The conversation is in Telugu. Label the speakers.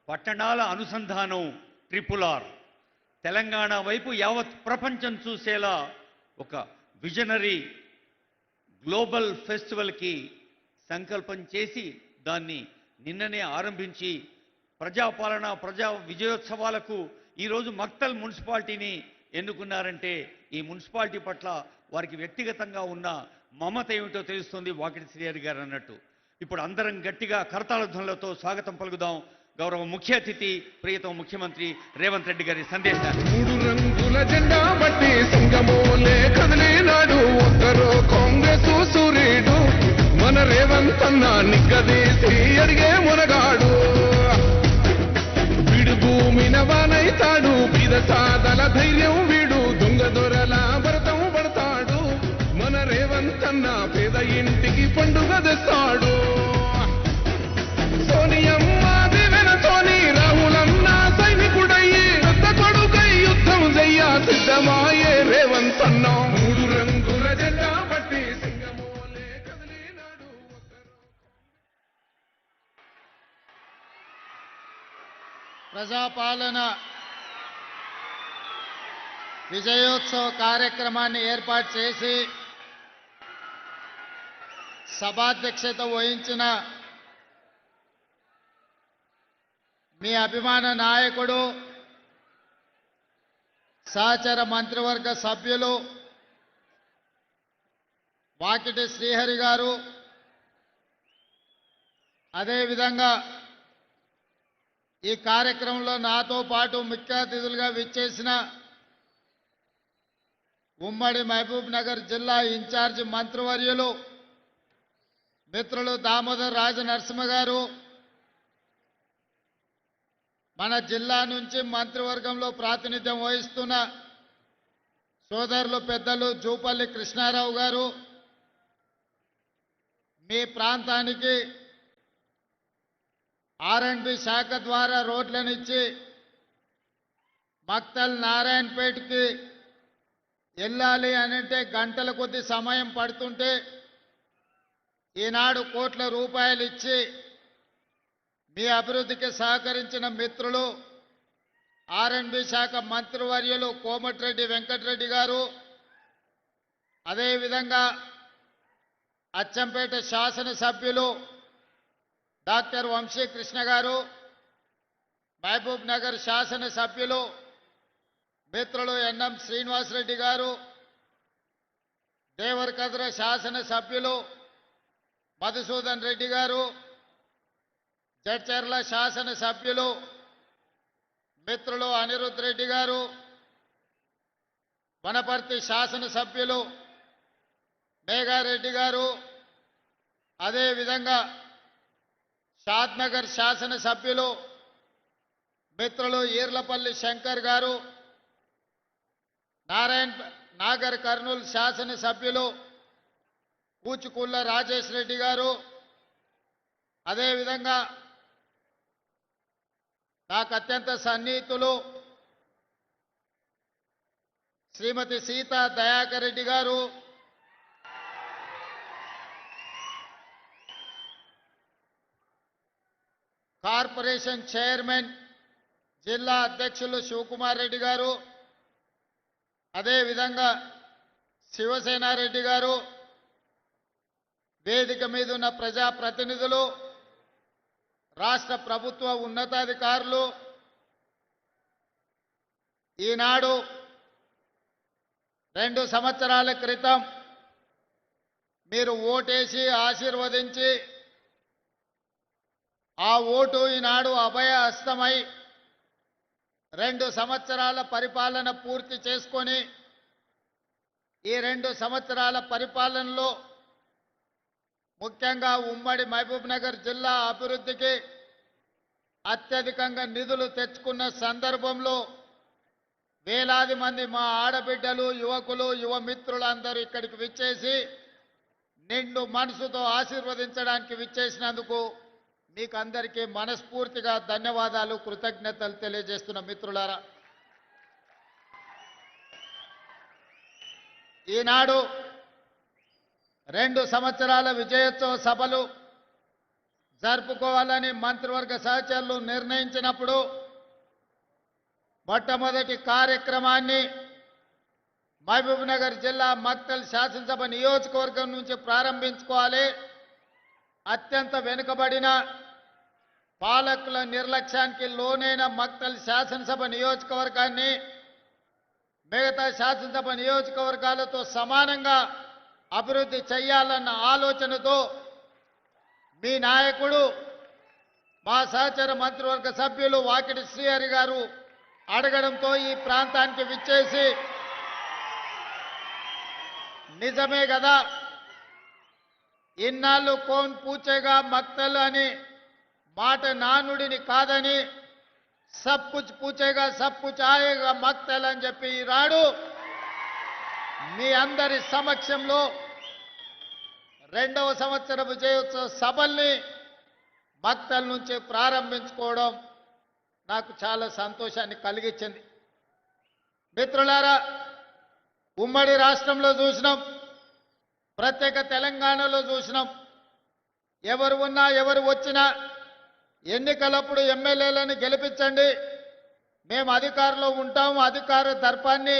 Speaker 1: పట్టణాల అనుసంధానం ట్రిపుల్ ఆర్ తెలంగాణ వైపు యావత్ ప్రపంచం చూసేలా ఒక విజనరీ గ్లోబల్ ఫెస్టివల్కి సంకల్పం చేసి దాన్ని నిన్ననే ఆరంభించి ప్రజాపాలన ప్రజా విజయోత్సవాలకు ఈరోజు మక్తల్ మున్సిపాలిటీని ఎన్నుకున్నారంటే ఈ మున్సిపాలిటీ పట్ల వారికి వ్యక్తిగతంగా ఉన్న మమత ఏమిటో తెలుస్తుంది వాకిటి శ్రీహరి గారు అన్నట్టు. ఇప్పుడు అందరం గట్టిగా కరతాళ ధ్వనులతో స్వాగతం పలుకుదాం గౌరవ ముఖ్య అతిథి ప్రియతమ ముఖ్యమంత్రి రేవంత్ రెడ్డి గారి సందేశాన్ని.
Speaker 2: 3 రంగుల జెండా బట్టి సింగమోలే కదిలినాడు ఒక్కరో కాంగ్రెస్ సూర్యుడు మన రేవంత్ అన్న నిగ్గదీసి అడిగే మునగాడు వీడు భూమిన వానైతాడు బీద సాదల ధైర్యం వీడు దొంగ దొరల భరతం పడతాడు మన రేవంత్ అన్న పేద ఇంటికి పండుగ తెస్తాడు సోనియమ్మ దివెనతోని రాహులన్న సైనికుడయ్యి పెద్ద కొడుకై యుద్ధం చెయ్య సిద్ధమాయే రేవంత్ అన్న 3 రంగుల జెండా బట్టి సింగమోలే కదిలినాడు
Speaker 3: ప్రజాపాలన విజయోత్సవ కార్యక్రమాన్ని ఏర్పాటు చేసి సభాధ్యక్షత వహించిన మీ అభిమాన నాయకుడు సహచర మంత్రివర్గ సభ్యులు వాకిటి శ్రీహరి గారు, అదేవిధంగా ఈ కార్యక్రమంలో నాతో పాటు ముఖ్య అతిథులుగా విచ్చేసిన ఉమ్మడి మహబూబ్ నగర్ జిల్లా ఇన్ఛార్జి మంత్రివర్యులు మిత్రులు దామోదర్ రాజనరసింహ గారు, మన జిల్లా నుంచి మంత్రివర్గంలో ప్రాతినిధ్యం వహిస్తున్న సోదరులు పెద్దలు జూపల్లి కృష్ణారావు గారు, మీ ప్రాంతానికి ఆర్ఎండ్బి శాఖ ద్వారా రోడ్లనిచ్చి మక్తల్ నారాయణపేటకి వెళ్ళాలి అనంటే గంటల కొద్ది సమయం పడుతుంటే ఈనాడు కోట్ల రూపాయలు ఇచ్చి మీ అభివృద్ధికి సహకరించిన మిత్రులు ఆర్ఎండ్బి శాఖ మంత్రివర్యులు కోమటిరెడ్డి వెంకటరెడ్డి గారు, అదేవిధంగా అచ్చంపేట శాసనసభ్యులు డాక్టర్ వంశీకృష్ణ గారు, మహబూబ్ నగర్ శాసనసభ్యులు మిత్రులు ఎన్ఎం శ్రీనివాసరెడ్డి గారు, దేవరకద్ర శాసనసభ్యులు మధుసూదన్ రెడ్డి గారు, జడ్చర్ల శాసనసభ్యులు మిత్రులు అనిరుద్ రెడ్డి గారు, వనపర్తి శాసనసభ్యులు మేఘారెడ్డి గారు, అదేవిధంగా షాద్నగర్ శాసనసభ్యులు మిత్రులు ఈర్లపల్లి శంకర్ గారు, నాగర్ కర్నూలు శాసనసభ్యులు కూచుకుళ్ళ రాజేష్ రెడ్డి గారు, అదేవిధంగా నాకు అత్యంత సన్నిహితులు శ్రీమతి సీతా దయాకర్ రెడ్డి గారు, కార్పొరేషన్ చైర్మన్ జిల్లా అధ్యక్షులు శివకుమార్ రెడ్డి గారు, అదేవిధంగా శివసేనారెడ్డి గారు, వేదిక మీద ఉన్న ప్రజాప్రతినిధులు, రాష్ట్ర ప్రభుత్వ ఉన్నతాధికారులు, ఈనాడు 2 సంవత్సరాల క్రితం మీరు ఓటేసి ఆశీర్వదించి ఆ ఓటు ఈనాడు అభయ హస్తమై 2 సంవత్సరాల పరిపాలన పూర్తి చేసుకొని ఈ 2 సంవత్సరాల పరిపాలనలో ముఖ్యంగా ఉమ్మడి మహబూబ్ నగర్ జిల్లా అభివృద్ధికి అత్యధికంగా నిధులు తెచ్చుకున్న సందర్భంలో వేలాది మంది మా ఆడబిడ్డలు, యువకులు, యువ మిత్రులందరూ ఇక్కడికి విచ్చేసి నిండు మనసుతో ఆశీర్వదించడానికి విచ్చేసినందుకు మీకు అందరికీ మనస్ఫూర్తిగా ధన్యవాదాలు, కృతజ్ఞతలు తెలియజేస్తున్న మిత్రులారా, ఈనాడు 2 సంవత్సరాల విజయోత్సవ సభలు జరుపుకోవాలని మంత్రివర్గ సహచరులు నిర్ణయించినప్పుడు మొట్టమొదటి కార్యక్రమాన్ని మహబూబ్నగర్ జిల్లా మక్తల్ శాసనసభ నియోజకవర్గం నుంచి ప్రారంభించుకోవాలి. అత్యంత వెనుకబడిన పాలకుల నిర్లక్ష్యానికి లోనైన మక్తల్ శాసనసభ నియోజకవర్గాన్ని మిగతా శాసనసభ నియోజకవర్గాలతో సమానంగా అభివృద్ధి చేయాలన్న ఆలోచనతో మీ నాయకుడు మా సహచర మంత్రివర్గ సభ్యులు వాకిటి శ్రీహరి గారు అడగడంతో ఈ ప్రాంతానికి విచ్చేసి నిజమే కదా ఇన్నాళ్ళు కోన్ పూచేగా మక్తల్ అని మాట నానుడిని కాదని సబ్ కుచ్ పూచేగా సబ్ కుచ్ ఆయేగా మక్తల్ అని చెప్పి ఈనాడు మీ అందరి సమక్షంలో 2వ సంవత్సర విజయోత్సవ సభల్ని మక్తల్ నుంచి ప్రారంభించుకోవడం నాకు చాలా సంతోషాన్ని కలిగించింది. మిత్రులారా, ఉమ్మడి రాష్ట్రంలో చూసినాం, ప్రత్యేక తెలంగాణలో చూసినాం. ఎవరు ఉన్నా ఎవరు వచ్చినా ఎన్నికలప్పుడు ఎమ్మెల్యేలను గెలిపించండి, మేము అధికారంలో ఉంటాము, అధికార దర్పాన్ని